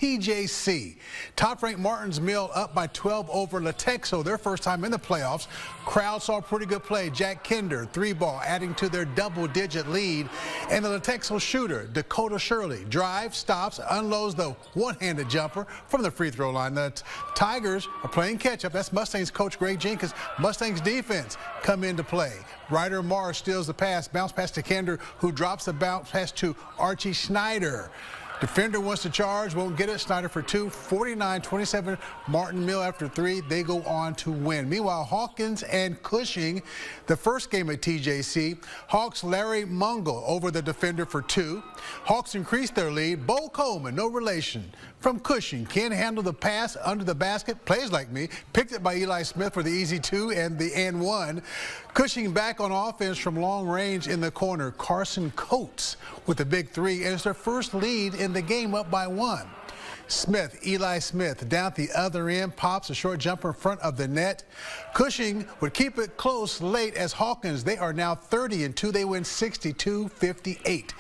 TJC. Top-ranked Martins Mill up by 12 over Latexo, their first time in the playoffs. Crowd saw pretty good play. Jack Kinder, 3-ball, adding to their double-digit lead. And the Latexo shooter, Dakota Shirley, drives, stops, unloads the one-handed jumper from the free throw line. The Tigers are playing catch-up. That's Mustangs coach Greg Jenkins. Mustangs defense come into play. Ryder Marr steals the pass, bounce pass to Kinder, who drops the bounce pass to Archie Schneider. Defender wants to charge, won't get it. Snyder for two, 49-27. Martin Mill after three. They go on to win. Meanwhile, Hawkins and Cushing, the first game at TJC. Hawks Larry Mungle over the defender for two. Hawks increased their lead. Bo Coleman, no relation, from Cushing. Can't handle the pass under the basket. Plays like me. Picked it by Eli Smith for the easy two and the and one. Cushing back on offense from long range in the corner. Carson Coates with the big three. And it's their first lead in the game, up by one. Smith, Eli Smith, down at the other end, pops a short jumper in front of the net. Cushing would keep it close late as Hawkins, they are now 30-2. They win 62-58.